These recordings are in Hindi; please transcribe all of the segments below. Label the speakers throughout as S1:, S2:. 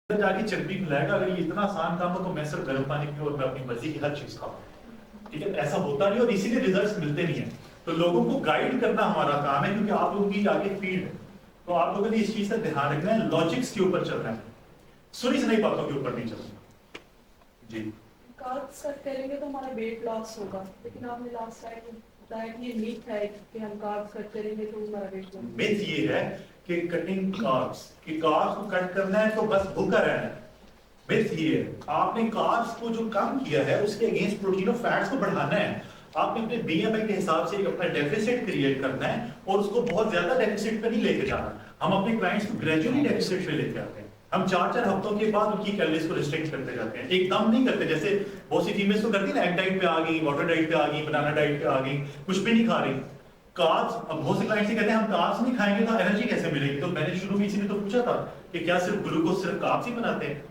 S1: जाके चर्बी खिलाएगा। अगर ये इतना आसान काम हो तो मैं सिर्फ गर्म पानी पीऊं और मैं अपनी मर्जी की हर चीज खाऊं, ठीक है? ऐसा होता नहीं और इसीलिए रिजल्ट्स मिलते नहीं है। तो लोगों को गाइड करना हमारा काम है, क्योंकि आप लोगों की आगे फील्ड है। तो आप लोगों ने इस चीज का ध्यान रखना है, लॉजिक्स के ऊपर चलना है, सुनी सुनाई बातों के ऊपर नहीं चलना। जी,
S2: कार्ब्स कट करेंगे तो हमारा वेट लॉस होगा, लेकिन आपने लास्ट टाइम बताया कि ये मीथ है कि हम कार्ब्स कट करेंगे तो हमारा वेट लॉस।
S1: मिथ ये है कि कटिंग कार्ब्स, कि कार्ब्स को कट करना है तो बस भूखा रहना है। मिथ ये है, आपने कार्ब्स को जो कम किया है उसके अगेंस्ट प्रोटीन और फैट्स को बढ़ाना है। आपने अपने बीएमआई के हिसाब से अपना डेफिसिट क्रिएट करना है और उसको बहुत ज्यादा डेफिसिट पे नहीं लेके जाना। हम अपने क्लाइंट्स को ग्रेजुअली डेफिसिट पे लेके आते हैं। हम 4-4 हफ्तों के बाद उनकी कैलोरीज को रिस्ट्रिक्ट करते जाते हैं, एकदम नहीं करते। जैसे बहुत सी फीमेल्स तो करती है ना, एग डाइट पे आ गई, वाटर डाइट पे आ गई, बनाना डाइट पे आ गई, कुछ भी नहीं खा रही। कार्ब्स, अब बहुत से क्लाइंट्स कहते हैं हम कार्ब्स नहीं खाएंगे तो एनर्जी कैसे मिलेगी? तो मैंने शुरू में इसीलिए तो पूछा था कि क्या सिर्फ ग्लूकोज सिर्फ कार्ब्स ही बनाते हैं?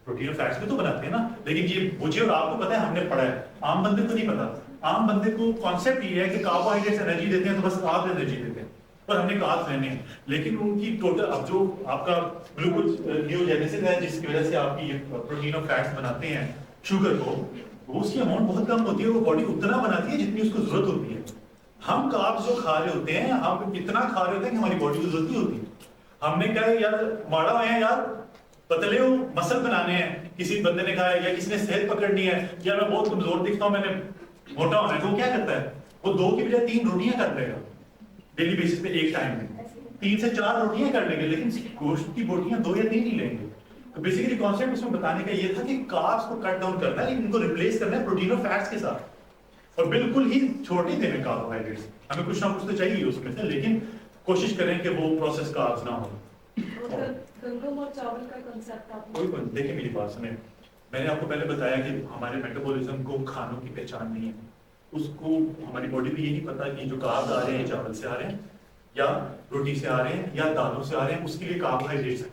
S1: प्रोटीन और फैट्स भी तो बनाते हैं ना। लेकिन ये मुझे और आपको पता है, हमने पढ़ा है, आम बंदे को नहीं पता। आम बंदे को कॉन्सेप्ट ये है कि कार्बोहाइड्रेट्स एनर्जी देते हैं तो बस कार्ब्स एनर्जी देते हैं, पर हमने कार्ब्स लेने हैं। लेकिन उनकी टोटल, अब जो आपका ग्लूकोज न्यूरोजेनेसिस है जिसकी वजह से आपकी ये प्रोटीन और फैट्स बनाते हैं शुगर को, उसकी अमाउंट बहुत कम होती है, वो बॉडी उतना बनाती है जितनी उसको जरूरत होती है। हम कार्ब्स जो खा रहे होते हैं, हम इतना खा रहे होते हैं कि हमारी बॉडी को जरूरत नहीं होती। हमने कहा यार माड़ा है यार, पतले हो, मसल बनाने हैं, किसी बंदे ने कहा या किसी ने सेहत पकड़नी है, या मैं बहुत कमजोर दिखता हूं, मैंने मोटा होना है, तो वो क्या करता है? वो 2 की बजाय 3 रोटियां कर लेगा डेली बेसिस पे, एक टाइम में 3 से 4 रोटियां कर लेंगे, लेकिन गोश्त की बोटियां 2 या 3 ही लेंगे। तो बेसिकली कॉन्सेप्ट उसमें बताने का ये था कि कार्ब्स को कट डाउन करना है, लेकिन इनको रिप्लेस करना है प्रोटीन और फैट्स के साथ, और बिल्कुल ही छोड़ नहीं देने कार्बोहाइड्रेट्स। हमें कुछ ना कुछ तो चाहिए उसमें से, लेकिन कोशिश करें कि वो प्रोसेस कार्ब्स ना हो।
S2: गंदम और चावल का कांसेप्ट आप
S1: कोई देखिए, मेरी बात सुने, मैंने आपको पहले बताया कि हमारे मेटाबॉलिज्म को खानों की पहचान नहीं है। उसको हमारी बॉडी को ये नहीं पता कि जो कार्ब्स आ रहे हैं चावल से आ रहे हैं या रोटी से आ रहे हैं या दालों से आ रहे हैं, उसके लिए कार्बोहाइड्रेट्स है।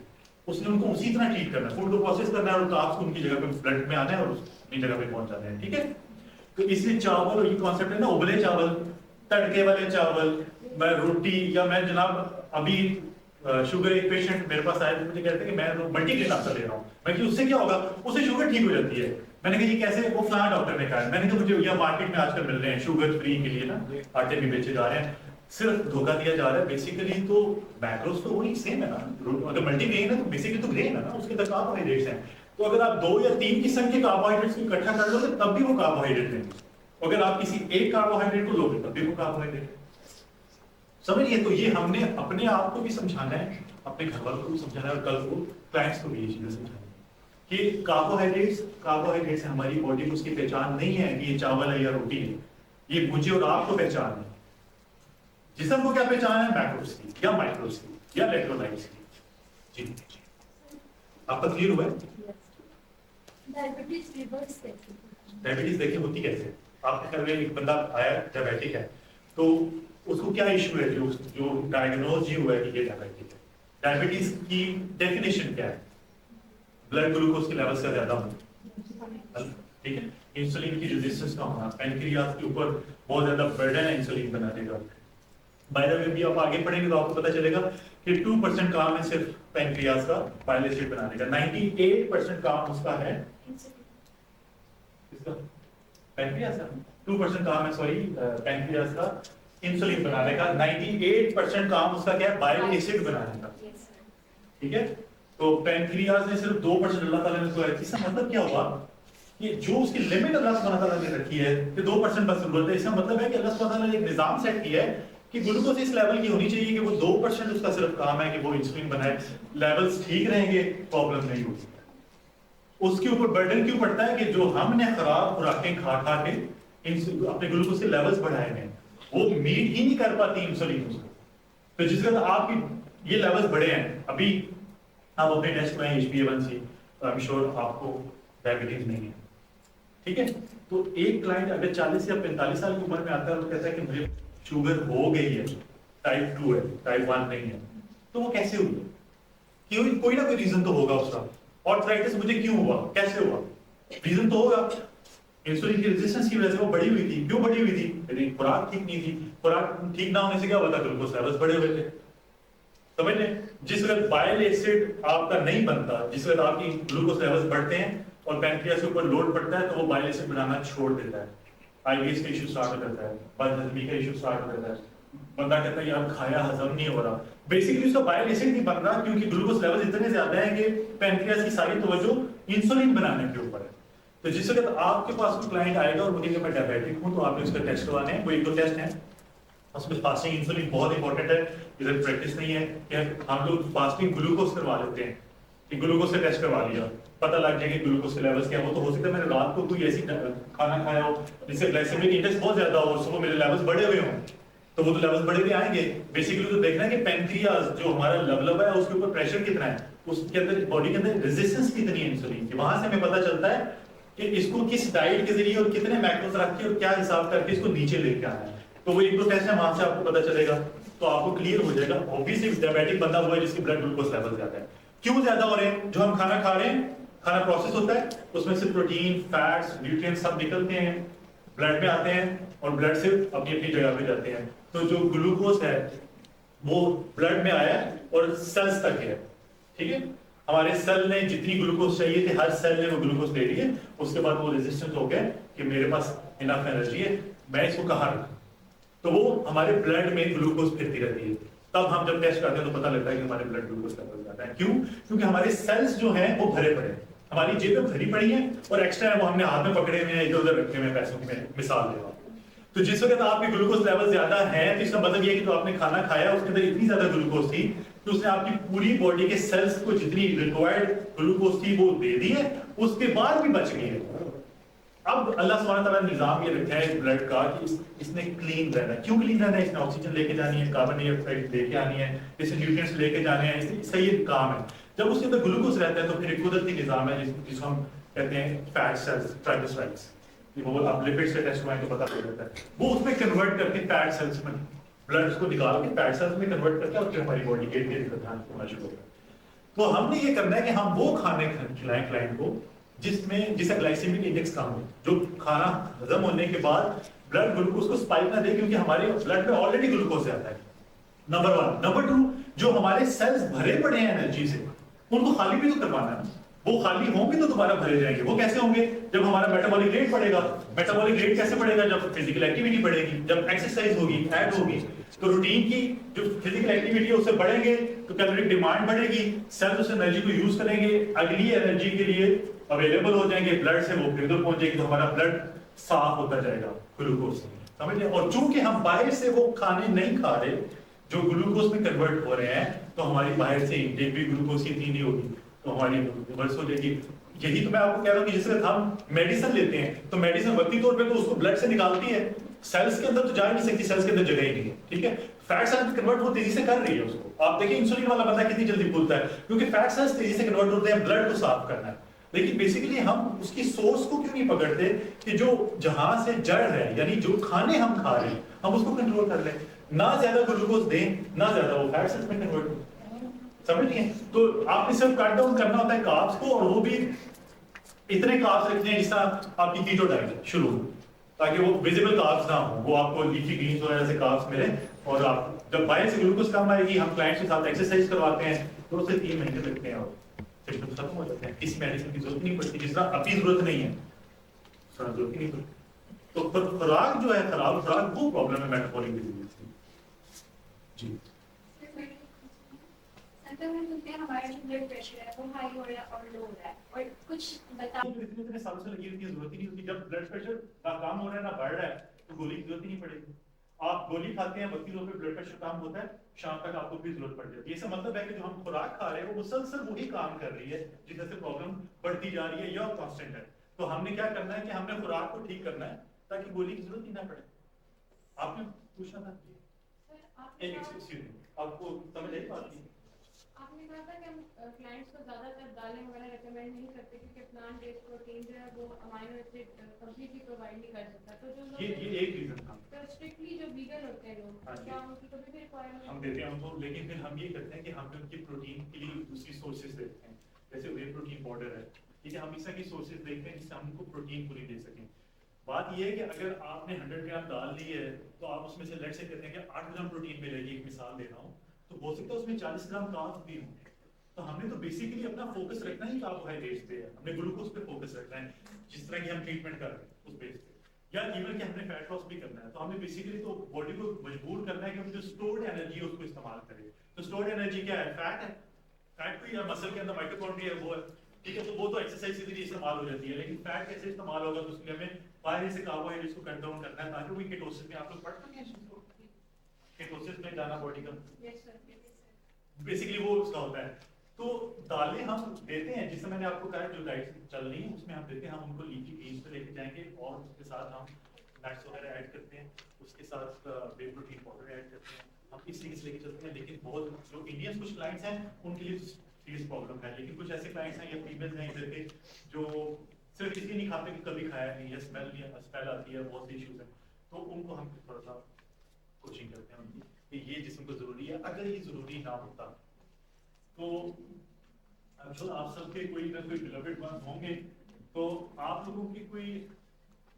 S1: उसने उनको उसी तरह ट्रीट करना है, फूड को प्रोसेस करना है और कार्ब्स को उनकी जगह पे ब्लड में आना है और अपनी जगह पे पहुंच जाना है, ठीक है? तो इसलिए चावल, और ये कॉन्सेप्ट है ना, उबले चावल, तड़के वाले चावल, मैं रोटी, या मैं जनाब अभी शुगर, एक पेशेंट मेरे पास आया तो मुझे कहते हैं कि मैं मल्टीग्रेन नाश्ता ले रहा हूँ। मैं कि उससे क्या होगा? उससे शुगर ठीक हो जाती है। मैंने कहा ये कैसे? वो फलाना डॉक्टर ने कहा। मैंने कहा मुझे, या मार्केट में आजकल मिल रहे हैं शुगर फ्री के लिए ना, आटे भी बेचे जा रहे हैं, सिर्फ धोखा दिया जा रहा है। बेसिकली तो मैक्रोस तो वही सेम है ना, अगर मल्टीग्रेन है तो बेसिकली तो ग्रेन है ना, उसके अंदर कार्बोहाइड्रेट्स हैं। तो अगर आप 2 या 3 किस्म के कार्बोहाइड्रेट्स को इकट्ठा कर लो तब भी वो कार्बोहाइड्रेट है। अगर आप किसी एक कार्बोहाइड्रेट को लोगे तब भी वो कार्बोहाइड्रेट है। समझिए? तो ये हमने अपने आप को भी समझाना है, अपने घर वालों को भी समझाना है, और कल को क्लाइंट्स को भी ये चीजें समझाना है कि कार्बोहाइड्रेट्स हमारी बॉडी को उसकी पहचान नहीं है कि ये चावल है या रोटी है। ये मुझे और आपको पहचान है। जिस्म को क्या पहचान है? मैक्रोस की या माइक्रोस की या इलेक्ट्रोलाइट्स की। जी, आपका क्लियर हुआ है? डायबिटीज देखिए होती कैसे? आपके घर में एक बंदा आया डायबिटिक है, तो उसको क्या इशू है जो डायग्नोज ही हुआ है कि ये डायबिटिक है? डायबिटीज की डेफिनेशन क्या है? ब्लड ग्लूकोज के लेवल्स का ज्यादा होना, ठीक है? इंसुलिन की रेजिस्टेंस का होना, पैनक्रियाज के ऊपर बहुत ज्यादा बर्डन है इंसुलिन बनाने का। बाय द वे भी आप आगे पढ़ेंगे तो आपको पता चलेगा कि 2% काम है सिर्फ पैनक्रियाज का बाइल एसिड बनाने का, 98% काम उसका है इसका पैनक्रियाज का, 2% काम है सॉरी पैनक्रियाज का इंसुलिन बनाने का, 98% काम उसका क्या है? बाइल एसिड बनाने का, ठीक है? तो पैनक्रियाज ने सिर्फ 2% अल्लाह ताला ने दिया। इसका मतलब क्या हुआ कि जो उसकी लिमिट अल्लाह सुब्हानहू तआला ने रखी है कि 2% बस जरूरत है, इसका मतलब है कि अल्लाह सुब्हानहू तआला ने एक निजाम सेट किया है कि ग्लूकोज इस लेवल की होनी चाहिए कि वो 2% उसका सिर्फ काम है कि वो इंसुलिन बनाए, लेवल्स ठीक रहेंगे, प्रॉब्लम नहीं होगी। उसके ऊपर बर्डन क्यों पड़ता है कि जो हमने खराब खुराकें खा खा के अपने ग्लूकोज के लेवल्स बढ़ाए हैं, वो मीट ही नहीं कर पाती इंसुलिन उसको। तो जिस वक्त आपकी ये लेवल्स बढ़े हैं, अभी आप अपने टेस्ट में HbA1c, आई एम श्योर आपको डायबिटीज नहीं है, ठीक है? तो एक क्लाइंट अगर 40 या 45 साल की उम्र में आता है और कहता है कि मुझे शुगर हो गई है, टाइप 2 है, टाइप 1 नहीं है, तो वो कैसे हुई? क्यों? कोई ना कोई रीजन तो होगा उसका। आर्थराइटिस मुझे क्यों हुआ, कैसे हुआ, रीजन तो होगा इंसुलिन की रेजिस्टेंस की वजह से वो बढ़ी हुई थी। क्यों बढ़ी हुई थी? मेरी खुराक ठीक नहीं थी। खुराक ठीक ना होने से क्या होता, ग्लूकोज लेवल्स बढ़े हुए थे। समझ लें, जिस वक्त बाइल एसिड आपका नहीं बनता, जिस वक्त आपकी ग्लूकोज लेवल्स बढ़ते हैं और पैंक्रियास के ऊपर लोड पड़ता है तो वो बाइल एसिड बनाना छोड़ देता है, आईबीएस का इशू स्टार्ट हो जाता है, बदहजमी का इशू स्टार्ट हो जाता है, बंदा कहता है यार खाया हजम नहीं हो रहा। बेसिकली उसका बाइल एसिड नहीं बन रहा क्योंकि ग्लूकोज लेवल इतने ज्यादा है कि पैंक्रियास की सारी तवज्जो इंसुलिन बनाने के ऊपर है। तो जिस वक्त आपके पास कोई क्लाइंट आएगा और मुझे मैं डायबिटिक हूं तो आपने उसका टेस्ट करवाने हैं, वो एक दो टेस्ट हैं, उसमें फास्टिंग इंसुलिन बहुत इंपॉर्टेंट है। इधर प्रैक्टिस नहीं है कि हम लोग फास्टिंग ग्लूकोज करवा लेते हैं कि ग्लूकोज से टेस्ट करवा लिया, पता लग जाएगा ग्लूकोज के लेवल्स क्या हो। तो हो सकता है मैंने रात को कोई ऐसी खाना खाया हो जिससे ग्लाइसेमिक इंडेक्स बहुत ज्यादा हो और सुबह मेरे लेवल्स बढ़े हुए हों, तो वो तो लेवल्स बढ़े हुए आएंगे। बेसिकली तो देखना है कि पैंक्रियास जो हमारा लवलवा है उसके ऊपर प्रेशर कितना है, उसके अंदर बॉडी के अंदर रेजिस्टेंस कितनी है इंसुलिन की। वहां से हमें पता चलता है कि इसको किस डाइट के जरिए और कितने मैक्रोस रख के और क्या हिसाब करके इसको नीचे लेके आना है। तो वो एक दो टेस्ट है, वहां से आपको पता चलेगा, तो आपको क्लियर हो जाएगा। ऑब्वियसली डायबिटिक बंदा वो है जिसकी ब्लड ग्लूकोज लेवल ज्यादा है। क्यों ज्यादा हो रहे हैं? जो हम खाना खा रहे हैं, खाना प्रोसेस होता है, उसमें से प्रोटीन, फैट्स, न्यूट्रिएंट्स सब निकलते हैं, ब्लड में आते हैं और ब्लड से अपनी अपनी जगह पे जाते हैं। तो जो ग्लूकोज है वो ब्लड में आया और सेल्स तक है, ठीक है। हमारे सेल ने जितनी ग्लूकोज चाहिए थी, हर सेल ने वो ग्लूकोज ले लिए, उसके बाद वो रेजिस्टेंट हो गया कि मेरे पास इनफ एनर्जी है, मैं इसको कहाँ रखूं। तो वो हमारे ब्लड में ग्लूकोज फिरती रहती है। तब हम जब टेस्ट करते हैं तो पता लगता है कि हमारे ब्लड ग्लूकोज लेवल ज्यादा है। क्यों? क्योंकि हमारे सेल्स जो हैं वो भरे पड़े हैं, हमारी जेब में भरी पड़ी है और एक्स्ट्रा है वो हमने हाथ में पकड़े हुए हैं, इधर उधर रखे हुए हैं पैसों की। मिसाल दे रहा हूं, तो जिस वक्त आपके ग्लूकोज लेवल ज्यादा है तो इसका मतलब ये है कि जो आपने खाना खाया उसके अंदर इतनी ज्यादा ग्लूकोज थी कि उसने आपकी पूरी बॉडी के सेल्स को जितनी रिक्वायर्ड ग्लूकोज थी वो दे दी है, उसके बाद भी बच गई है। अब अल्लाह सुब्हानहू तआला ने निजाम ये रखा है ब्लड का कि इसने क्लीन रहना है। क्यों क्लीन रहना है? इसने ऑक्सीजन लेके जानी है, कार्बन डाइऑक्साइड लेके आनी है, इससे न्यूट्रिएंट्स लेके जाने हैं, इससे ये काम है। जब उसके अंदर ग्लूकोज रहता है तो फिर एक कुदरती निजाम है जिसको हम कहते हैं फैट सेल्स, ट्राइग्लिसराइड्स, वो आप लिपिड से टेस्ट करवाएं तो पता चल जाता है। वो उसमें कन्वर्ट करके फैट सेल्स में, ब्लड को निकाल के फैट सेल्स में कन्वर्ट करके और फिर हमारी बॉडी के लिए होना शुरू होता है। तो हमने ये करना है कि हम वो खाने खिलाएं क्लाइंट को जिसका ग्लाइसेमिक इंडेक्स कम हो, जो खाना हजम होने के बाद ब्लड ग्लूकोज को स्पाइक ना दे, क्योंकि हमारे ब्लड में ऑलरेडी ग्लूकोज आता है। नंबर 1। नंबर 2, जो हमारे सेल्स भरे पड़े हैं एनर्जी से, उनको खाली भी तो करवाना है। वो खाली होंगे तो दोबारा भरे जाएंगे। वो कैसे होंगे? जब हमारा मेटाबॉलिक रेट बढ़ेगा। मेटाबॉलिक रेट कैसे बढ़ेगा? जब फिजिकल एक्टिविटी बढ़ेगी, जब एक्सरसाइज होगी, ऐड होगी, तो रूटीन की जो फिजिकल एक्टिविटी है उससे बढ़ेंगे तो कैलोरी डिमांड बढ़ेगी, सेल्स उस एनर्जी को यूज करेंगे, अगली एनर्जी के लिए अवेलेबल हो जाएंगे, ब्लड से वो फिर पहुंच जाएगी, तो हमारा ब्लड साफ होता जाएगा ग्लूकोज से, समझ लिया। और चूंकि हम बाहर से वो खाने नहीं खा रहे जो ग्लूकोज में कन्वर्ट हो रहे हैं, तो हमारी बाहर से इंटेक भी ग्लूकोज की इतनी नहीं होगी, तो हमारी रिवर्स हो जाएगी। यही तो मैं आपको कह रहा हूँ कि जिससे हम मेडिसिन लेते हैं तो मेडिसिन वक्ती तौर पे तो उसको ब्लड से निकालती है, सेल्स के अंदर तो जा ही नहीं सकती, सेल्स के अंदर जगह ही नहीं है, ठीक है। फैट सेल्स में कन्वर्ट वो तेजी से कर रही है उसको। आप देखिए इंसुलिन वाला बंदा कितनी जल्दी फूलता है, क्योंकि फैट सेल्स तेजी से कन्वर्ट होते हैं, ब्लड को साफ करना है। लेकिन बेसिकली हम उसकी सोर्स को क्यों नहीं पकड़ते कि जो जहां से जड़ है, यानी जो खाने हम खा रहे हैं हम उसको कंट्रोल कर लें, ना ज्यादा ग्लूकोज दें, ना ज्यादा वो फैट सेल्स में कन्वर्ट हो, समझिए। तो आपने सिर्फ कट डाउन करना होता है कार्ब्स को, और वो भी इतने कार्ब्स रखने हैं जिस तरह आपकी कीटो डाइट शुरू हो, ताकि वो विजिबल कार्ब्स ना हो, वो आपको लीफी ग्रीन्स वगैरह से कार्ब्स मिले। और आप जब बाहर से ग्लूकोज कम आएगी, हम क्लाइंट्स के साथ एक्सरसाइज करवाते हैं, 2 से 3 महीने लगते हैं और सिम्टम्स खत्म हो जाते हैं। किसी मेडिसिन की जरूरत नहीं पड़ती, जिस तरह अभी जरूरत नहीं है, उस तरह जरूरत ही नहीं पड़ती। तो खुराक जो है खराब खुराक, वो प्रॉब्लम है मेटाबॉलिक डिजीज की। जी
S3: हमारा जो ब्लड प्रेशर है वो हाई हो रहा है और लो हो रहा है, और कुछ बता
S1: इतने सालों से लगी होती है, जरूरत ही नहीं होती। जब ब्लड प्रेशर ना कम हो रहा है ना बढ़ रहा है, तो गोली की जरूरत ही नहीं पड़ेगी। आप गोली खाते हैं, वक्ती तौर पे ब्लड प्रेशर कम होता है, शाम तक आपको भी जरूरत पड़ जाती है। इसका मतलब है कि जो हम खुराक खा रहे हैं वो मुसलसल वही काम कर रही है जिस तरह से प्रॉब्लम बढ़ती जा रही है या कांस्टेंट है। तो हमने क्या करना है कि हमने खुराक को ठीक करना है ताकि गोली की जरूरत ही ना पड़े। आपने पूछना था आपको समझ आई बात की?
S3: आपने कहा था कि हम क्लाइंट्स को ज्यादातर दालें वगैरह रेकमेंड नहीं करते क्योंकि प्लांट बेस्ड प्रोटीन जो है वो अमाइनो एसिड कंप्लीटली प्रोवाइड नहीं कर सकता। तो जो लोग
S1: ये एक रीजन था।
S3: तो स्ट्रिक्टली जो वीगन होते हैं लोग, क्या उनकी कभी भी रिक्वायरमेंट
S1: हम देते हैं उनको, लेकिन फिर हम ये करते हैं कि हम उनकी प्रोटीन के लिए दूसरी सोर्सेज देते हैं। जैसे वे प्रोटीन पाउडर है, ठीक है, हम इस तरह की सोर्सेज देखते हैं जिससे हमको प्रोटीन पूरी दे सकें। बात यह है कि अगर आपने 100 ग्राम दाल ली है तो आप उसमें से लेट से कहते हैं कि 8 ग्राम प्रोटीन मिलेगी, एक मिसाल दे रहा हूँ, तो हो सकता है उसमें 40 ग्राम कार्ब्स भी होंगे। तो हमने तो बेसिकली अपना फोकस रखना ही कार्बोहाइड्रेट्स पे है, हमने ग्लूकोज पे फोकस रखना है, जिस तरह की हम ट्रीटमेंट कर रहे हैं उस बेस पे, या इवन कि हमने फैट लॉस भी करना है। तो हमने बेसिकली तो बॉडी को मजबूर करना है कि हम जो स्टोर्ड एनर्जी है उसको इस्तेमाल करें। तो स्टोर्ड एनर्जी क्या है? फैट है, फैट को या मसल के अंदर माइटोकॉन्ड्रिया है वो है, ठीक है, तो वो तो एक्सरसाइज से भी इस्तेमाल हो जाती है, लेकिन फैट कैसे इस्तेमाल होगा? तो उसके लिए हमें बाहर से कार्बोहाइड्रेट्स को कट डाउन करना है ताकि वो कीटोसिस में, आप लोग पढ़ चुके हैं कीटोसिस में जाना बॉडी का,
S3: यस सर।
S1: बेसिकली वो उसका होता है। तो दालें हम देते हैं, जिससे मैंने आपको कहा जो डाइट चल रही है उसमें हम देते हैं, हम उनको लीफी ग्रीन्स पे लेके जाएंगे और उसके साथ हम नट्स वगैरह ऐड करते हैं, उसके साथ वे प्रोटीन पाउडर ऐड करते हैं, हम इस तरीके से लेके चलते हैं। लेकिन बहुत जो इंडियंस कुछ क्लाइंट्स हैं उनके लिए सीरियस प्रॉब्लम है, लेकिन कुछ ऐसे क्लाइंट्स हैं या फीमेल्स हैं इधर के जो सिर्फ इसलिए नहीं खाते कि कभी खाया नहीं है, स्मेल आती है, बहुत से इश्यूज हैं, तो उनको हम थोड़ा सा कोचिंग करते हैं उनकी कि ये जिस्म को जरूरी है। अगर ये जरूरी ना होता तो अब जो आप सबके कोई ना कोई बिलोवेड वन होंगे, तो आप लोगों की कोई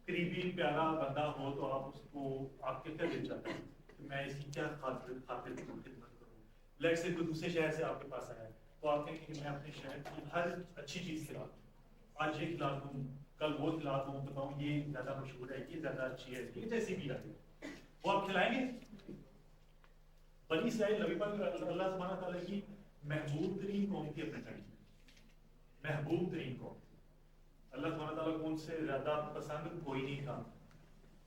S1: करीबी प्यारा बंदा हो तो आप उसको आपके क्या दिल चाहते हैं कि मैं इसकी क्या खातिर खिदमत करूँ। लेट से कोई दूसरे शहर से आपके पास आया है तो आप कहेंगे कि मैं अपने शहर की हर अच्छी चीज़ खिला दूँ, आज ये खिला दूँ, कल वो खिला दूँ, बताऊँ ये ज़्यादा मशहूर है, ये ज़्यादा अच्छी है, ये जैसी भी लगे वो आप खिलाएंगे। बनी इसराइल नबी पाक अल्लाह सुब्हानहू व तआला की महबूब तरीन कौम की अपने टाइम में, महबूब तरीन कौम, अल्लाह सुब्हानहू व तआला को उनसे ज्यादा पसंद कोई नहीं था,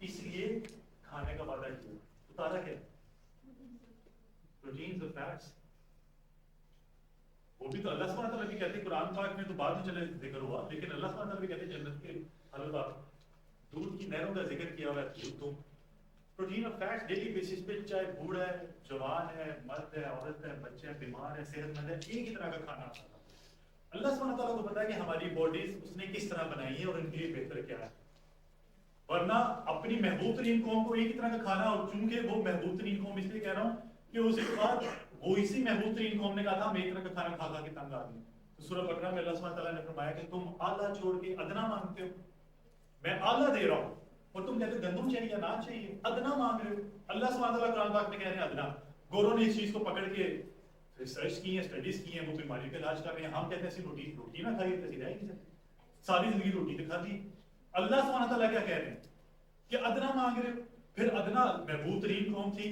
S1: इसलिए खाने का वादा किया। उतारा क्या? प्रोटीन्स और फैट्स। वो भी तो अल्लाह सुब्हानहू व तआला भी कहते हैं, कुरान पाक में तो बाद में चले जिक्र हुआ, लेकिन अल्लाह सुब्हानहू व तआला भी कहते हैं जन्नत के हलवा, दूध की नहरों का जिक्र किया हुआ है। तो प्रोटीन और फैट्स डेली बेसिस पे, चाहे बूढ़ा है, जवान है, मर्द है, औरत है, बच्चे हैं, बीमार है, सेहतमंद है, एक ही तरह का खाना आता था। अल्लाह सुब्हानहू व तआला को पता है कि हमारी बॉडीज उसने किस तरह बनाई है और इनके लिए बेहतर क्या है, वरना अपनी महबूब तरीन कौम को एक ही तरह का खाना, और चूंकि वो महबूब तरीन कौम इसलिए कह रहा हूँ कि उसके बाद वो इसी महबूब तरीन कौम ने कहा था हम एक तरह का खाना खा खा के तंग आ गए। तो सूरह बकरा में अल्लाह सुब्हानहू व तआला ने फरमाया कि तुम आला छोड़ के अदना मांगते हो, मैं आला दे रहा हूँ और तुम कहते हो गंदम चाहिए या ना चाहिए, अदना मांग रहे हो। अल्लाह सुब्हानहू व तआला कुरान पाक में कह रहे हैं अदना। गोरों ने इस चीज को पकड़ के रिसर्च की है, स्टडीज की है, वो बीमारी का इलाज कर रहे हैं। हम कहते हैं रोटी ना खाइए तो रह नहीं सकते, सारी जिंदगी रोटी तो खाती। अल्लाह सुब्हानहू व तआला क्या कह रहे हैं कि अदना मांग रहे हो। फिर अदना महबूब तरीन कौम थी,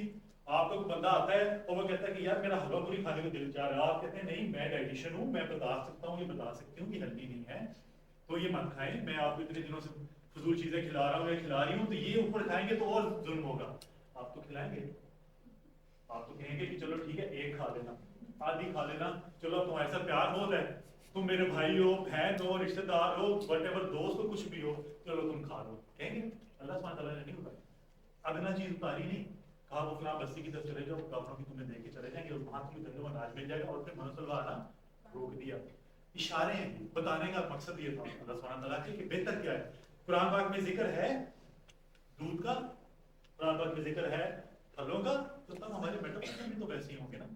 S1: आपको कोई बंदा आता है और वो कहता है कि यार मेरा हलवा पूरी खाने को दिल चाह रहा है, आप कहते हैं नहीं मैं डाइटिशियन हूँ, मैं बता सकता हूँ, ये बता सकती हूँ कि हेल्दी नहीं है तो ये मत खाएं, मैं आपको इतने दिनों से फजूल चीजें खिला रहा हूँ या खिला रही हूँ, तो ये ऊपर खाएंगे तो और जुल्म होगा। आप तो खिलाएंगे, आप तो कहेंगे कि चलो ठीक है एक खा लेना, आधी खा लेना, चलो तुम्हारे साथ प्यार हो रहा है, तुम मेरे भाई हो, बहन हो, रिश्तेदार हो, वटेवर दोस्त हो, कुछ भी हो, चलो तुम खा लो, कहेंगे। अल्लाह सुब्हानहू व तआला ने नहीं उतारी, अदना चीज उतारी नहीं, कहा वो फलां बस्ती की तरफ चले जाओ, काफरों की तुम्हें देख के चले जाएंगे और वहां तुम्हें गंदम अनाज मिल जाएगा, और फिर मनसलवा आना रोक दिया। इशारे हैं, बताने का मकसद ये था अल्लाह सुब्हानहू व तआला के कि बेहतर क्या है। कुरान पाक में जिक्र है दूध का, कुरान पाक में जिक्र है फलों का, तो तब हमारे मेटाबॉलिज्म भी तो वैसे ही होंगे ना।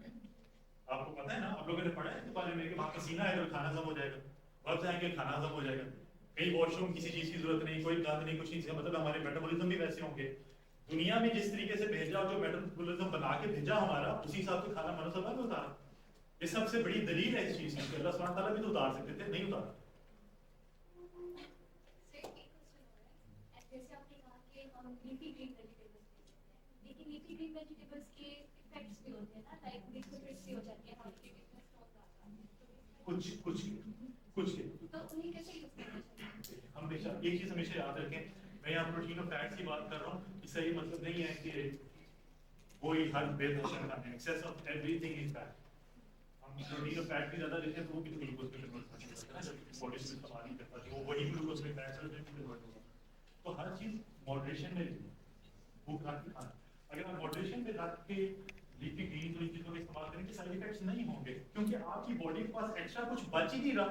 S1: आपको पता है ना, आप लोगों ने पढ़ा है इस बारे में कि वहां पसीना आएगा तो खाना हजम हो जाएगा, वक्त जाएंगे खाना हजम हो जाएगा, कहीं वॉशरूम किसी चीज की जरूरत नहीं, कोई गंद नहीं, कुछ नहीं, मतलब हमारे मेटाबॉलिज्म भी वैसे होंगे। दुनिया में जिस तरीके से भेजा, जो मेटाबॉलिज्म बना के भेजा हमारा, उसी हिसाब से खाना मनसलवा में उतारा। ये सबसे बड़ी दलील है इस चीज की, अल्लाह सुब्हानहू व तआला भी तो उतार सकते थे, नहीं उतारा।
S4: जैसे आपने कहा कि हम लीफी ग्रीन वेजिटेबल्स ले सकते हैं, लेकिन लीफी ग्रीन वेजिटेबल्स के इफेक्ट्स भी होते हैं ना, लाइक डिस्कोफिट्स भी हो जाती है, हार्ट के में स्टोन आता है,
S1: कुछ के
S4: तो उन्हें कैसे यूज करना चाहिए?
S1: हमेशा एक चीज हमेशा याद रखें, मैं यहाँ प्रोटीन और फैट्स की बात कर रहा हूँ, इसका ये मतलब नहीं है कि कोई हर बेदर्शन खाने, excess of everything is bad. हम प्रोटीन और फैट भी ज्यादा लेते हैं तो वो भी ग्लूकोज में कन्वर्ट हो जाता है ना, जब बॉडी से इस्तेमाल नहीं करता तो वो वही ग्लूकोज में फैट में कन्वर्ट होगा। तो हर चीज मॉडरेशन में लीजिए, भूख रख के खाना, अगर आप मॉडरेशन में रख के लीफी ग्रीन तो इन चीजों का इस्तेमाल करेंगे साइड इफेक्ट्स नहीं होंगे, क्योंकि आपकी बॉडी के पास एक्स्ट्रा कुछ बच ही नहीं रहा।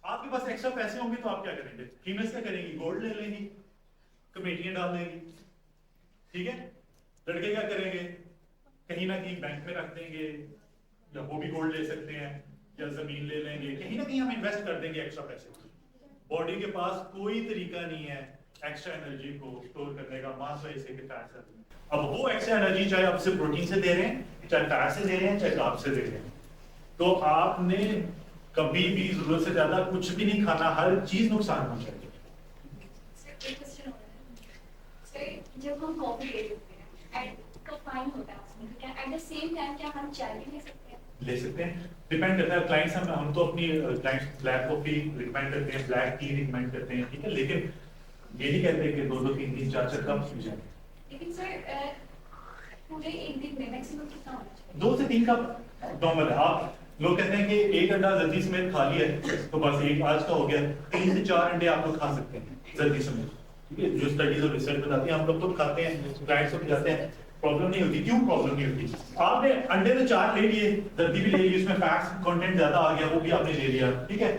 S1: आपके पास एक्स्ट्रा पैसे होंगे तो आप क्या करेंगे? फीमेल्स क्या करेंगी? गोल्ड ले लेंगी, कमेटियां डाल देंगी, ठीक है। लड़के क्या करेंगे? कहीं ना कहीं बैंक में रख देंगे, या वो भी गोल्ड ले सकते हैं, या जमीन ले लेंगे, कहीं ना कहीं हम इन्वेस्ट कर देंगे एक्स्ट्रा पैसे। बॉडी के पास कोई तरीका नहीं है एक्स्ट्रा एनर्जी को स्टोर करने का, मास ऐसे के फैट से। अब वो एक्स्ट्रा एनर्जी चाहे आप सिर्फ प्रोटीन से दे रहे हैं, चाहे फैट से दे रहे हैं, चाहे कार्ब से दे रहे हैं, तो आपने कभी भी जरूरत से ज्यादा कुछ भी नहीं खाना, हर चीज नुकसान पहुंचाएगी।
S4: जब हम कॉफी ले लेते हैं एट तो फाइन होता है उसमें, क्या एट द सेम टाइम क्या हम चाय भी ले सकते हैं?
S1: ले सकते हैं, डिपेंड करता है क्लाइंट्स। हम तो अपनी क्लाइंट्स ब्लैक कॉफी रिकमेंड करते हैं, ब्लैक टी रिकमेंड करते हैं, ठीक है, लेकिन ये नहीं कहते कि 2 3 3 4 4 कप पी जाए।
S4: लेकिन सर पूरे एक दिन में मैक्सिमम कितना होना चाहिए?
S1: 2 से 3 कप नॉर्मल है। आप लोग कहते हैं कि एक अंडा जल्दी समेत खा लिया है तो बस एक आज का हो गया, 3 से 4 अंडे आप लोग खा सकते हैं जल्दी समेत, ठीक है। जो स्टडीज और रिसर्च बताती हैं, हम लोग खुद खाते हैं, क्लाइंट्स को खिलाते हैं, प्रॉब्लम नहीं होती। क्यों प्रॉब्लम नहीं होती? आपने अंडे तो 4 ले लिए, जल्दी भी ले लिए, उसमें फैट्स कंटेंट ज्यादा आ गया, वो भी आपने ले लिया, ठीक है।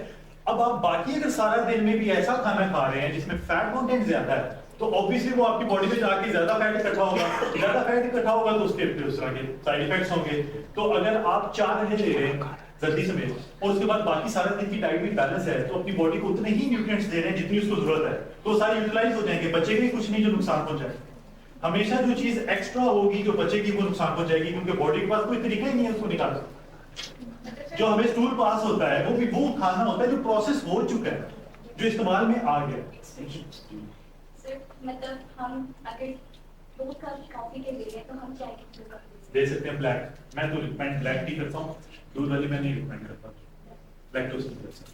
S1: अब आप बाकी अगर सारा दिन में भी ऐसा खाना खा रहे हैं जिसमें फैट कंटेंट ज्यादा है, तो ऑब्वियसली वो आपकी बॉडी में जाके ज्यादा फैट इकट्ठा होगा, ज्यादा फैट इकट्ठा होगा तो उसके उस तरह के साइड इफेक्ट्स होंगे। तो अगर आप 4 अंडे ले रहे हैं जल्दी समेत और उसके बाद बाकी सारा दिन की डाइट भी बैलेंस है, तो अपनी बॉडी को उतने ही न्यूट्रिएंट्स दे रहे हैं जितनी उसको जरूरत है, तो सारे यूटिलाइज हो जाएंगे, बचेगा ही कुछ नहीं जो नुकसान पहुंचाए। हमेशा जो चीज एक्स्ट्रा होगी जो बचेगी वो नुकसान पहुंचाएगी, क्योंकि बॉडी के पास कोई तरीका ही नहीं है उसको निकालने। जो हमें स्टूल पास होता है वो भी वो खाना होता है जो प्रोसेस हो चुका है, जो इस्तेमाल में आ गया।
S4: सर मतलब हम अगर 2 कप कॉफी के लिए तो हम चाय के 2 कप
S1: दे सकते हैं ब्लैक। मैं तो रिकमेंड ब्लैक टी करता हूँ, दूध वाली मैं नहीं रिकमेंड करता, लैक्टोज की वजह से।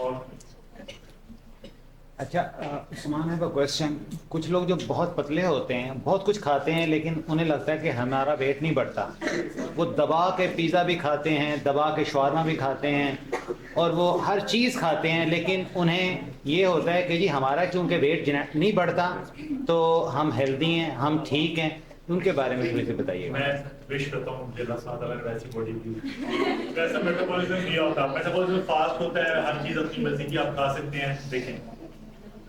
S1: और
S5: अच्छा उस्मान है क्वेश्चन, कुछ लोग जो बहुत पतले होते हैं, बहुत कुछ खाते हैं, लेकिन उन्हें लगता है कि हमारा वेट नहीं बढ़ता, वो दबा के पिज़्ज़ा भी खाते हैं, दबा के शवारमा भी खाते हैं, और वो हर चीज़ खाते हैं, लेकिन उन्हें ये होता है कि जी हमारा क्योंकि वेट नहीं बढ़ता तो हम हेल्दी हैं, हम ठीक हैं। उनके बारे में थोड़ी सी बताइए।
S1: मैं विश करता हूँ मुझे अल्लाह ताला ने वैसी बॉडी दी, वैसा मेटाबॉलिज्म नहीं होता, मेटाबॉलिज्म फास्ट होता है, हर चीज अपनी मर्जी की आप खा सकते हैं। देखें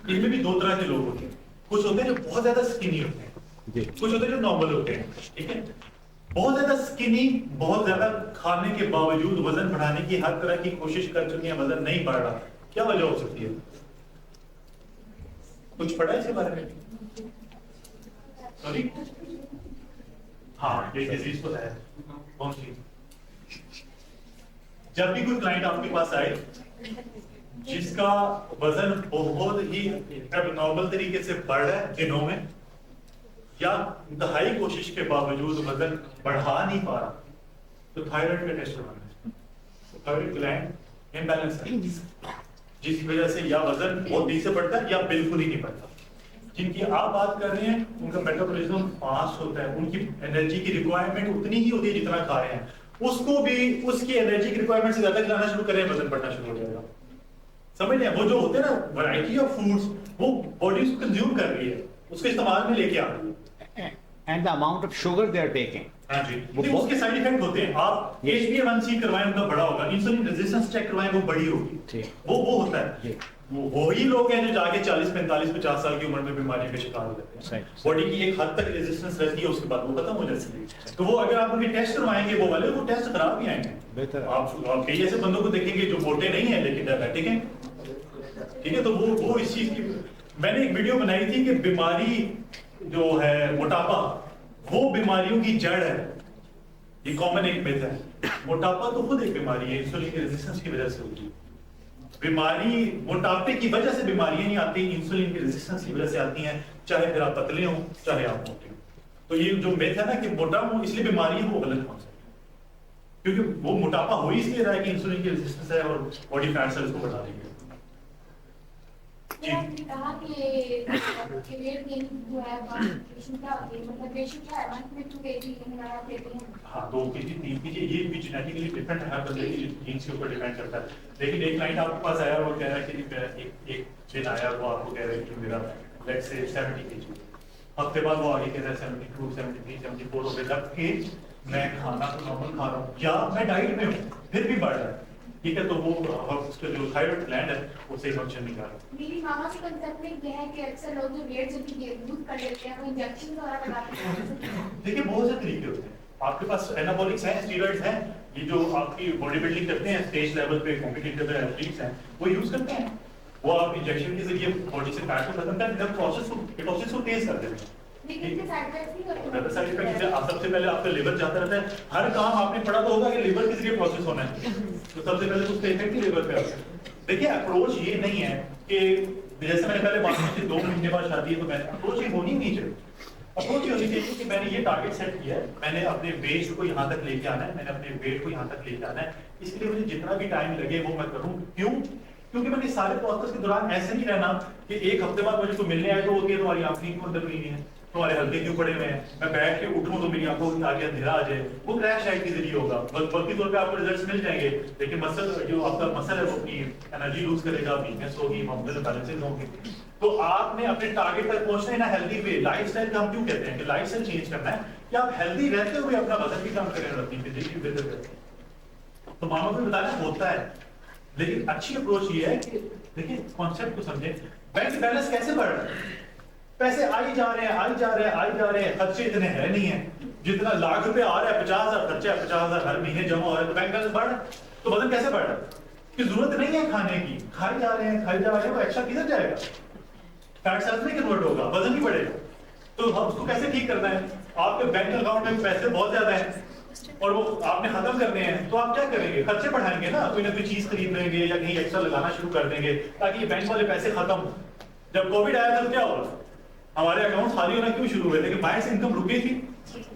S1: इनमें भी 2 तरह के लोग होते हैं, कुछ होते हैं जो बहुत ज्यादा स्किनी होते हैं, कुछ होते हैं जो नॉर्मल होते हैं, ठीक है। बहुत ज्यादा स्किनी, बहुत ज्यादा खाने के बावजूद वजन बढ़ाने की हर तरह की कोशिश कर चुके हैं, वजन नहीं बढ़ रहा, क्या वजह हो सकती है? कुछ पढ़ा है इसके बारे में? सॉरी, हाँ ये डिजीज तो है। कौन सी? जब भी कोई क्लाइंट आपके पास आए जिसका वजन बहुत ही एबनॉर्मल तरीके से बढ़ रहा है दिनों में, या इंतहाई कोशिश के बावजूद वजन बढ़ा नहीं पा रहा, तो थायराइड का टेस्ट करवाना है। थायराइड ग्लैंड इम्बैलेंस है, जिसकी वजह से या वजन बहुत तेजी से बढ़ता है या बिल्कुल ही नहीं बढ़ता। जिनकी आप बात कर रहे हैं उनका मेटाबॉलिज्म फास्ट होता है, उनकी एनर्जी की रिक्वायरमेंट उतनी ही होती है जितना खा रहे हैं, उसको भी उसकी एनर्जी की रिक्वायरमेंट से ज्यादा खिलाना शुरू करें, वजन बढ़ना शुरू हो जाएगा। समझ रहे हैं? वो जो होते हैं ना वैरायटी ऑफ फूड्स, वो बॉडी उसको कंज्यूम कर रही है, उसको इस्तेमाल में लेके आ रही है।
S5: And the amount of sugar they are taking,
S1: हाँ जी, लेकिन उसके साइड इफेक्ट होते हैं। आप HbA1c करवाएं उनका बड़ा होगा, इंसुलिन रेजिस्टेंस चेक करवाएं वो बड़ी होगी, वो होता है। वो ही लोग हैं जो जाके 40 45 50 साल की उम्र में बीमारियों के शिकार हो जाते हैं। बॉडी की एक हद तक रेजिस्टेंस रहती है, उसके बाद वो खत्म हो जाती है। तो वो अगर आप उनके टेस्ट करवाएंगे वो वाले, वो टेस्ट खराब भी आएंगे।
S5: बेहतर
S1: आप कई ऐसे बंदों को देखेंगे जो मोटे नहीं है लेकिन डायबिटिक हैं, ठीक है। तो वो इस चीज की मैंने एक वीडियो बनाई थी कि बीमारी जो है मोटापा, वो बीमारियों की जड़ है। ये कॉमन एक मिथ है, मोटापा तो खुद एक बीमारी है, इंसुलिन की रेजिस्टेंस की वजह से होती है। बीमारी मोटापे की वजह से बीमारियां नहीं आती, इंसुलिन की रेजिस्टेंस की वजह से आती हैं, चाहे फिर आप पतले हो चाहे आप मोटे हो। तो ये जो मिथ है ना कि मोटा हूं इसलिए बीमारी है, वो गलत कॉन्सेप्ट है, क्योंकि वो मोटापा हो इसलिए रहा है कि इंसुलिन की रेजिस्टेंस है और बॉडी फैट सेल्स को बढ़ा रही है।
S4: आपने कहा कि वेट गेन जो है रेशियो क्या होती है, मतलब रेशियो क्या है 1 to 2 kg हमारा देते हैं।
S1: हाँ 2 kg 3 kg ये भी जेनेटिकली डिफरेंट है, हर बंदे की जीन्स के ऊपर डिपेंड करता है। लेकिन एक क्लाइंट आपके पास आया और वो कह रहा है कि एक दिन आया वो आपको कह रहा है कि मेरा लेट्स से 70 kg, हफ्ते बाद वो आगे कह रहा है 72 73 74 हो गए, जबकि मैं खाना तो नॉर्मल खा रहा हूँ या मैं डाइट में हूँ फिर भी बढ़ रहा है, ठीक है। तो वो उसका जो थायराइड ग्लैंड है वो सही फंक्शन नहीं कर रहा।
S4: मेरी मामा के कंसेप्ट में यह है कि अक्सर लोग जो वेट जल्दी लूज कर लेते हैं वो इंजेक्शन द्वारा लगाते हैं।
S1: देखिए बहुत से तरीके होते हैं, आपके पास एनाबॉलिक्स हैं, स्टेरॉइड्स हैं, ये जो आपकी बॉडी बिल्डिंग करते हैं स्टेज लेवल पे कॉम्पिटिटिव एथलीट्स हैं वो यूज करते हैं, वो आप इंजेक्शन के जरिए बॉडी से फैट को खत्म करते हैं, प्रोसेस को तेज कर देते हैं। सबसे पहले आपका लिवर जाता रहता है, हर काम आपने पढ़ा तो होगा कि लिवर के जरिए प्रोसेस होना है, तो सबसे पहले तो उसका इफेक्ट ही लिवर पे आता है। देखिए अप्रोच ये नहीं है कि जैसे मैंने पहले बात की थी 2 महीने बाद शादी है, तो मैंने अप्रोच ये होनी नहीं चाहिए। अप्रोच ये होनी चाहिए कि मैंने ये टारगेट सेट किया है, मैंने अपने वेट को यहाँ तक लेके आना है, मैंने अपने वेट को यहाँ तक लेके आना है, इसके लिए मुझे जितना भी टाइम लगे वो मैं करूँ। क्यों? क्योंकि मैंने सारे प्रोसेस के दौरान ऐसे नहीं रहना कि एक हफ्ते बाद मुझे कोई मिलने आए तो वो कि तुम्हारी आंखें क्यों अंदर नहीं है, तुम्हारे हल्के क्यों पड़े हुए हैं, मैं बैठ के उठूं तो मेरी आंखों के आगे अंधेरा आ जाए, वो क्रैश डाइट के जरिए होगा। वक्ती तौर पे आपको रिजल्ट्स मिल जाएंगे, लेकिन मसल जो आपका मसल है वो अपनी एनर्जी लूज करेगा, वीकनेस होगी, मसल बैलेंसेस होंगे। तो आपने अपने टारगेट तक पहुंचना है ना हेल्दी वे। लाइफस्टाइल का हम क्यों कहते हैं कि लाइफस्टाइल चेंज करना है कि आप हेल्दी रहते हुए अपना वजन भी कम करें और अपनी फिजिक भी बेहतर करें। तो मामा को बताना होता है, लेकिन अच्छी अप्रोच ये है कि देखिए कॉन्सेप्ट को समझे। बैंक बैलेंस कैसे बढ़ रहा है? पैसे आई जा रहे हैं, आई जा रहे हैं, आई जा रहे हैं, खर्चे इतने है नहीं है, जितना लाख रुपए आ रहा है 50,000 खर्चा है, 50,000 हर महीने जमा हो रहा है, तो बैंक बैलेंस बढ़ रहा है। तो वजन कैसे बढ़ रहा है? कि जरूरत नहीं है खाने की, खाई जा रहे हैं, खाई जा रहे हैं, वो एक्स्ट्रा किधर जाएगा? फैट सेल्स में कन्वर्ट होगा, वजन ही बढ़ेगा। तो हम उसको कैसे ठीक करना है? आपके बैंक अकाउंट में पैसे बहुत ज्यादा है और वो आपने खत्म करने हैं, तो आप क्या करेंगे? खर्चे बढ़ाएंगे ना, कोई ना कोई चीज खरीद लेंगे या कहीं एक्स्ट्रा लगाना शुरू कर देंगे ताकि ये बैंक वाले पैसे खत्म हो। जब कोविड आया था तो क्या हुआ? हमारे अकाउंट खाली होना क्यों शुरू हुए थे? कि बाहर से इनकम रुकी थी,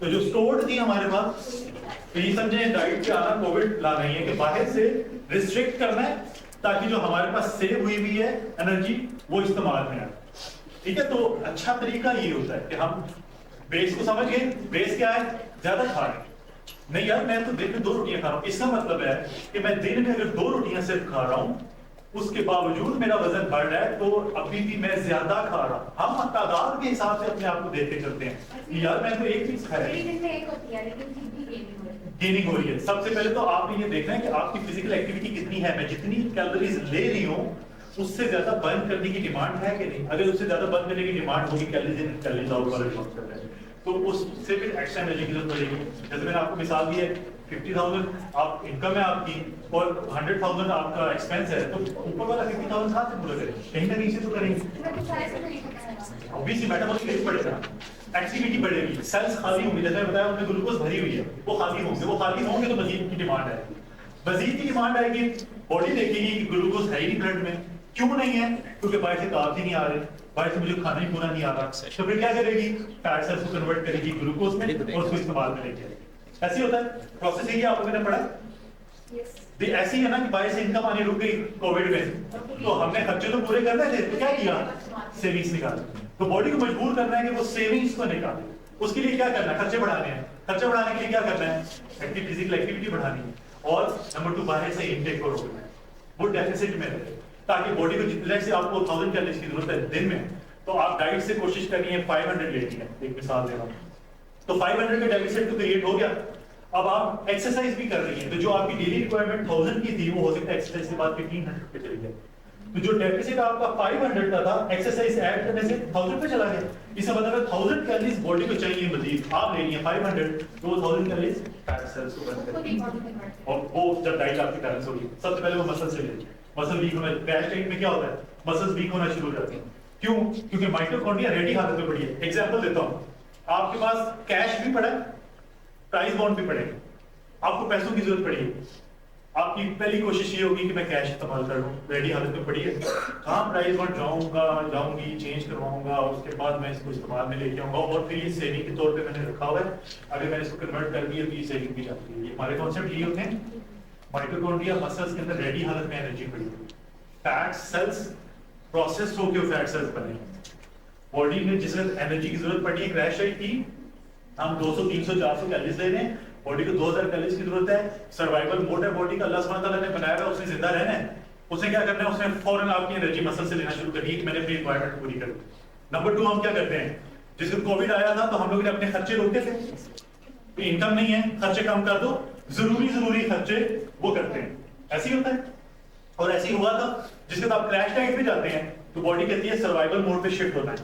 S1: तो जो स्टोर्ड थी हमारे पास, तो ये समझे डाइट पे आना कोविड ला नहीं है कि बाहर से रिस्ट्रिक्ट करना है ताकि जो हमारे पास सेव हुई हुई है एनर्जी वो इस्तेमाल में आए। ठीक है, तो अच्छा तरीका ये होता है कि हम बेस को समझ गए। बेस क्या है? ज्यादा खा रहे हैं नहीं यार, मैं तो दिन में 2 रोटियां खा रहा हूँ, इसका मतलब है कि मैं दिन में अगर 2 रोटियां सिर्फ खा रहा हूँ उसके बावजूद मेरा वजन बढ़ रहा है, तो अभी भी मैं ज्यादा खा रहा हूँ। हम तादाद के हिसाब से अपने आप को देखते करते हैं कि यार मैं तो एक चीज खाया, गेनिंग हो रही है। सबसे पहले तो आपने ये देखना है कि आपकी फिजिकल एक्टिविटी कितनी है, मैं जितनी कैलोरीज ले रही हूँ उससे ज्यादा बर्न करने की डिमांड है कि नहीं। अगर उससे ज्यादा बर्न करने की डिमांड होगी, कैलोरीज इन कैलोरीज आउट वाला कॉन्सेप्ट है, तो उससे फिर एक्स्ट्रा एनर्जी की जरूरत पड़ेगी। जैसे मैंने आपको मिसाल दी है, 50,000 आप इनकम है आपकी और 100,000 आपका एक्सपेंस है, तो ऊपर वाला 50,000 कहाँ से पूरा करेंगे? कहीं ना कहीं से तो करेंगे। ऑब्वियसली मेटाबॉलिक रेट बढ़ेगा, एक्टिविटी बढ़ेगी, सेल्स खाली होंगे, जैसे मैंने बताया उनमें ग्लूकोज भरी हुई है, वो खाली होंगे तो मजीद की डिमांड आएगी। मजीद की डिमांड आएगी, बॉडी देखेगी कि ग्लूकोज है ही नहीं ब्लड में। क्यों नहीं है? क्योंकि बाहर से कार्ब्स ही नहीं आ रहे, बाहर से मुझे खाना ही पूरा नहीं आ रहा, तो फिर क्या करेगी? फैट सेल्स को कन्वर्ट करेगी ग्लूकोज में और उसको इस्तेमाल में लेके आएगी। ऐसे होता है प्रोसेस। ये आपको मैंने पढ़ा ऐसी है ना कि बाहर से इनकम आनी रुक गई कोविड में, तो हमने खर्चे तो पूरे करने थे, तो क्या किया? सेविंग्स निकाली। तो बॉडी को मजबूर करना है कि वो सेविंग्स को निकाले। उसके लिए क्या करना है? खर्चे बढ़ाने हैं। खर्चे बढ़ाने के लिए क्या करना है? फिजिकल एक्टिविटी बढ़ानी है। और नंबर 2 बाहर से इनटेक को रोकना है, वो डेफिसिट में रहे, ताकि बॉडी को जितने से आपको 1000 कैलोरीज की जरूरत है दिन में, तो आप डाइट से कोशिश करनी है 500 लेनी है। एक मिसाल दे रहा हूँ, तो 500 का डेफिसिट तो क्रिएट हो गया। अब आप एक्सरसाइज भी कर रही हैं, तो जो आपकी डेली रिक्वायरमेंट 1000 की थी, वो हो सकता है एक्सरसाइज के बाद 1500 पे चली जाए। तो जो डेफिसिट आपका 500 का था, एक्सरसाइज ऐड करने से 1000 पे चला गया। इसका मतलब है 1000 कैलोरीज बॉडी को चाहिए मजीद, आप लेनी है 500, तो 1000 कैलोरीज फैट सेल्स को बर्न करेंगे। और वो जब डाइट आपकी बैलेंस होगी, सबसे पहले वो मसल से लेंगे। मसल वीक होना, क्रैश डाइट में क्या होता है? मसल्स वीक होना शुरू हो जाते हैं। क्यों? क्योंकि माइटोकॉन्ड्रिया रेडी हालत में पड़ी है। एग्जांपल देता हूं, आपके पास कैश भी पड़ा है, प्राइस बॉन्ड भी पड़े, आपको पैसों की जरूरत पड़ी है। आपकी पहली कोशिश ये होगी कि मैं कैश इस्तेमाल कर लूं, रेडी हालत में पड़ी है, कहां प्राइस बॉन्ड जाऊंगी, चेंज करवाऊंगा, उसके बाद मैं इसको इस्तेमाल में लेके आऊंगा, और फिर ये सेविंग के तौर पे मैंने रखा हुआ है, अगर मैंने इसको कन्वर्ट कर दिया तो ये सेविंग भी जाती है। ये हमारे कॉन्सेप्ट ये होते हैं। माइटोकॉन्ड्रिया मसल्स के अंदर रेडी हालत में एनर्जी पड़ी है, फैट सेल्स प्रोसेस्ड होकर फैट सेल्स बने। बॉडी में जिस वक्त एनर्जी की जरूरत पड़ी है, क्रैश डाइट की, हम 200 300 400 कैलोरीज ले रहे हैं, बॉडी को 2000 कैलोरीज की जरूरत है। सर्वाइवल मोड है बॉडी का, अल्लाह सुब्हान तआला ने बनाया है, उसने जिंदा रहना है। उसे क्या करना है? उसने फौरन आपकी एनर्जी मसल से लेना शुरू कर दी कि मैंने अपनी रिक्वायरमेंट पूरी कर दी। नंबर 2 हम क्या करते हैं? जिस दिन कोविड आया था तो हम लोग ने अपने खर्चे रोके थे, इनकम नहीं है, खर्चे कम कर दो, जरूरी खर्चे वो करते हैं। ऐसे ही होता है। और ऐसे ही हुआ था, जिसके बाद आप क्रैश डाइट पे जाते हैं तो बॉडी कहती है सर्वाइवल मोड पे शिफ्ट होना है।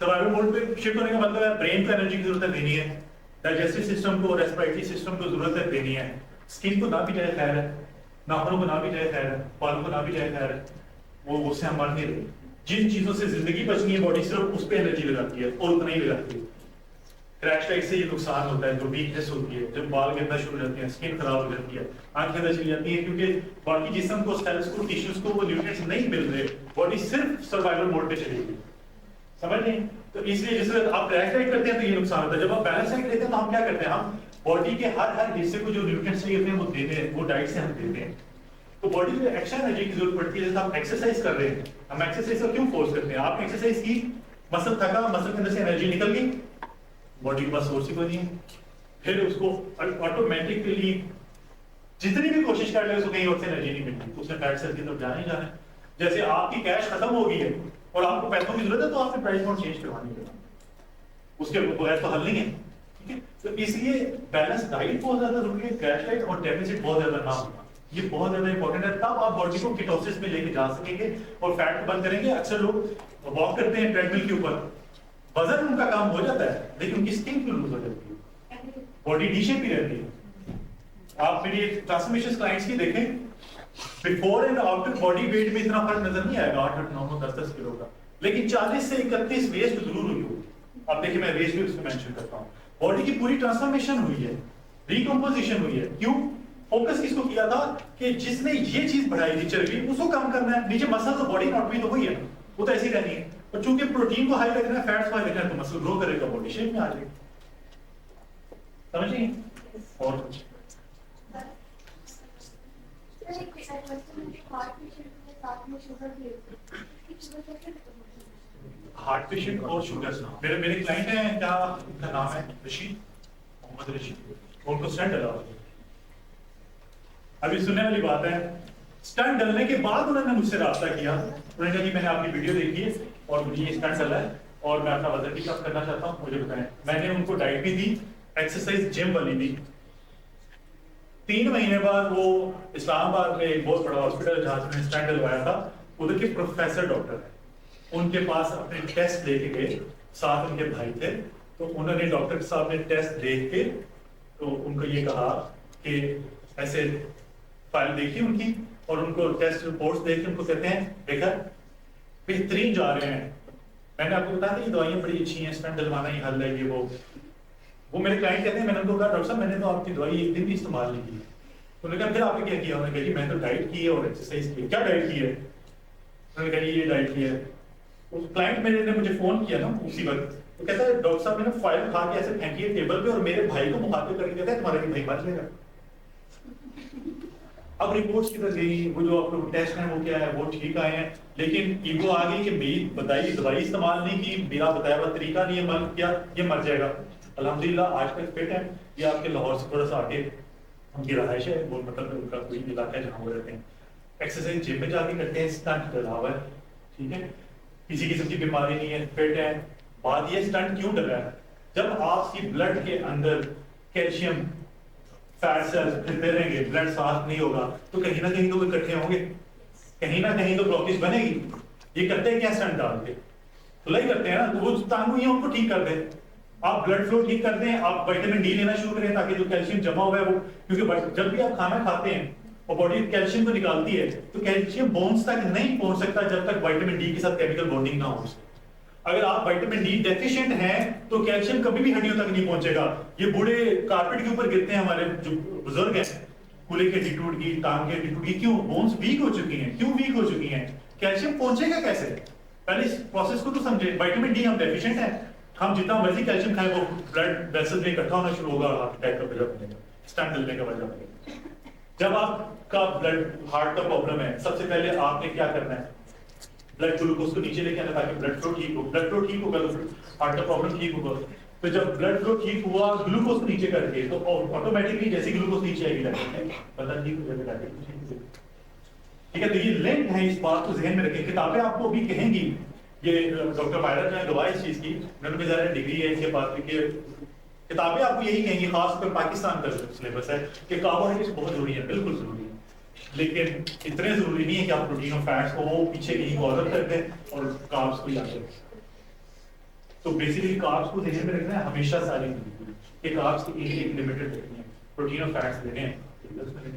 S1: सर्वाइवल मोड पे शिफ्ट होने का मतलब है ब्रेन को एनर्जी की जरूरत है, देनी है, डाइजेस्टिव सिस्टम को, रेस्पिरेटरी सिस्टम को जरूरत है, देनी है, स्किन को ना भी जाए खैर है, नाखूनों को ना भी जाए खैर है, बालों को ना भी जाए खैर है, वो उससे हम मर नहीं रहे। जिन चीजों से जिंदगी बचनी है बॉडी सिर्फ उस पर एनर्जी लगाती है और उतना ही लगाती है। क्रैश लाइट से ये नुकसान होता है, जो वीकनेस होती है, जब बाल गिरना शुरू हो जाते हैं, स्किन खराब हो जाती है, आंखें अंदर चली जाती है, क्योंकि बाकी जिस्म को, सेल्स को, टिश्यूज को वो न्यूट्रिएंट्स नहीं मिल रहे, बॉडी सिर्फ सर्वाइवल मोड पे चलेगी। समझ नहीं? तो इसलिए जिससे आप क्रैश लाइट करते हैं तो ये नुकसान होता है। जब आप बैलेंस डाइट लेते हैं तो हम क्या करते हैं, हम बॉडी के हर हिस्से को जो न्यूट्रिएंट्स चाहिए होते हैं वो देते हैं, वो डाइट से हम देते हैं। तो बॉडी में एक्स्ट्रा एनर्जी की जरूरत पड़ती है। जैसे आप एक्सरसाइज कर रहे हैं, हम एक्सरसाइज को क्यों फोर्स करते हैं? आपने एक्सरसाइज की, मसल थका, मसल के अंदर से एनर्जी निकल गई, बॉडी के पास सोर्स ही कोई नहीं है, फिर उसको ऑटोमेटिकली जितनी भी कोशिश कर ले उसको कहीं और से एनर्जी नहीं मिलती, तो उसने फैट सेल की तरफ जाना ही जाना है। जैसे आपकी कैश खत्म हो गई है और आपको पैसों की जरूरत है तो आपने प्राइस पॉइंट चेंज करवानी है, उसके बगैर तो हल नहीं है। ठीक है, तो इसलिए बैलेंस डाइट बहुत ज्यादा जरूरी है, क्रैश डाइट और डेफिसिट बहुत ज्यादा ना होना, ये बहुत ज्यादा इंपॉर्टेंट है। तब आप बॉडी को कीटोसिस में लेके जा सकेंगे और फैट को बंद करेंगे। अक्सर लोग वॉक करते हैं ट्रेडमिल के ऊपर, वजन उनका काम हो जाता है लेकिन उनकी स्किन क्यों लूज हो जाती है, बॉडी डी शेप ही रहती है। आप मेरी ट्रांसफॉर्मेशन क्लाइंट्स की देखें, before and after body weight में इतना फर्क नजर नहीं आएगा 8-8, 9-9, 10-10 किलो का, लेकिन 40 से 31 वेस्ट जरूर हुई होगी। आप देखिए मैं वेस्ट भी उसमें मेंशन करता हूँ। बॉडी की पूरी ट्रांसफॉर्मेशन हुई है, रिकम्पोजिशन हुई है। क्यों? फोकस किसको किया था कि जिसने ये चीज बढ़ाई थी चर्बी, उसको कम करना है। नीचे मसल तो बॉडी नॉट भी तो हुई है, वो तो ऐसी रहनी है, और चूंकि प्रोटीन को हाई रखना है, फैट्स को हाई रखना है, तो मसल ग्रो करेगा, बॉडी शेप में आ जाएगी। समझिए? और कुछ हार्ट पेशेंट और शुगर, मेरे क्लाइंट हैं, क्या उनका नाम है, रशीद, मोहम्मद रशीद, उनको स्टंट डला। अभी सुनने वाली बात है, स्टंट डलने के बाद उन्होंने मुझसे राब्ता किया, उन्होंने कहा कि मैंने आपकी वीडियो देखी है और मुझे ये स्टंट डला है और मैं अपना वजन भी कम करना चाहता हूँ, मुझे बताएं। मैंने उनको डाइट भी दी, एक्सरसाइज जिम वाली दी। 3 महीने बाद वो इस्लामाबाद में एक बहुत बड़ा हॉस्पिटल जहां से मैंने स्टंट डलवाया था, उधर के प्रोफेसर डॉक्टर है, उनके पास अपने टेस्ट लेके गए, साथ उनके भाई थे, तो उन्होंने डॉक्टर साहब ने टेस्ट देख के तो उनको ये कहा कि ऐसे फाइल देखी उनकी और उनको टेस्ट रिपोर्ट्स देख के उनको कहते हैं देखा बेहतरीन जा रहे हैं। मैंने आपको बताया था ये दवाइयां बड़ी अच्छी हैं, स्टंट डलवाना ही हल है ये वो मेरे क्लाइंट कहते हैं, मैंने उनको कहा डॉक्टर साहब मैंने तो आपकी दवाई एक दिन भी इस्तेमाल नहीं की। उन्होंने कहा फिर आपने क्या किया? उन्होंने कहा जी मैंने तो डाइट की है और एक्सरसाइज की है। क्या डाइट की है? उन्होंने कहा ये डाइट की है। उस क्लाइंट मेरे ने मुझे फोन किया ना उसी वक्त, तो कहता है डॉक्टर साहब मैंने फाइल खा के ऐसे फेंकी है टेबल पे और मेरे भाई को मुखातिब करके कहता है तुम्हारा भी भाई मर जाएगा। अब रिपोर्ट्स किधर गई, वो जो आपको टेस्ट है वो क्या है, वो ठीक आए हैं, लेकिन ईगो आ गई कि मेरी बताई दवाई इस्तेमाल नहीं की, मेरा बताया हुआ तरीका नहीं है, मन किया ये मर जाएगा। अल्हम्दुलिल्लाह आज तक फिट है। ये आपके लाहौर से थोड़ा सा आगे उनकी रहायश है, वो मतलब उनका कोई इलाका है जहाँ वो रहते हैं। एक्सरसाइज जिम में जाके करते हैं, स्टंट डला हुआ है, ठीक है, किसी किस्म की बीमारी नहीं है, फिट है। बात ये स्टंट क्यों डला है? जब आपकी ब्लड के अंदर कैल्शियम फैट सेल्स फिरते रहेंगे, ब्लड साफ नहीं होगा, तो कहीं ना कहीं तो वो इकट्ठे होंगे, कहीं ना कहीं तो ब्लॉकेज बनेगी। ये करते हैं क्या? स्टंट डाल के खुलाई करते हैं ना, तो वो तांगू ही उनको ठीक कर दे। आप ब्लड फ्लो ठीक कर दें, आप विटामिन डी लेना शुरू करें ताकि जो कैल्शियम जमा हुआ है वो, क्योंकि जब भी आप खाना खाते हैं और बॉडी कैल्शियम को निकालती है तो कैल्शियम बोन्स तक नहीं पहुंच सकता जब तक विटामिन डी के साथ केमिकल बॉन्डिंग ना हो। अगर आप विटामिन डी डेफिशिएंट हैं तो कैल्शियम कभी भी हड्डियों तक नहीं पहुंचेगा। ये बूढ़े कारपेट के ऊपर गिरते हैं हमारे जो बुजुर्ग हैं, कूल्हे की हड्डी टूट गई, टांग की हड्डी टूट गई, क्यों? बोन्स वीक हो चुकी हैं। क्यों वीक हो चुकी हैं? कैल्शियम पहुंचेगा कैसे? पहले इस प्रोसेस को तो समझे। विटामिन डी हम डेफिशिएंट हैं, हम जितना मर्जी कैल्शियम खाएं वो ब्लड वेसल्स में इकट्ठा होना शुरू होगा, हार्ट अटैक का वजह बनेगा, स्टंट डलने का वजह बनेगा। जब आपका ब्लड हार्ट का प्रॉब्लम है, सबसे पहले आपने क्या करना है? ब्लड ग्लूकोज को नीचे लेके आना ताकि ब्लड फ्लो ठीक हो। ब्लड फ्लो ठीक होगा तो हार्ट का प्रॉब्लम ठीक होगा। तो जब ब्लड फ्लो ठीक हुआ ग्लूकोज को नीचे करके, तो ऑटोमेटिकली जैसे ग्लूकोज नीचे आएगी बंदा ठीक हो जाएगा। ठीक है, तो ये लिंक है, इस बात को जहन में रखें। किताबें आपको भी कहेंगी, ये डॉक्टर पायलट जो है गवाह इस चीज की, उन्होंने ज़्यादा डिग्री है इसके पास की, किताबें आपको यही कहेंगी, खासकर पाकिस्तान का सिलेबस है कि कार्बोहाइड्रेट्स बहुत जरूरी है, बिल्कुल जरूरी है, लेकिन इतने जरूरी नहीं है कि आप प्रोटीन और फैट्स को वो पीछे कहीं गौरव कर दें और कार्ब्स को याद रखें। तो बेसिकली कार्ब्स को ध्यान में रखना है हमेशा सारी कि कार्ब्स की एक लिमिटेड रखनी है, प्रोटीन और फैट्स लेने हैं 10 मिनट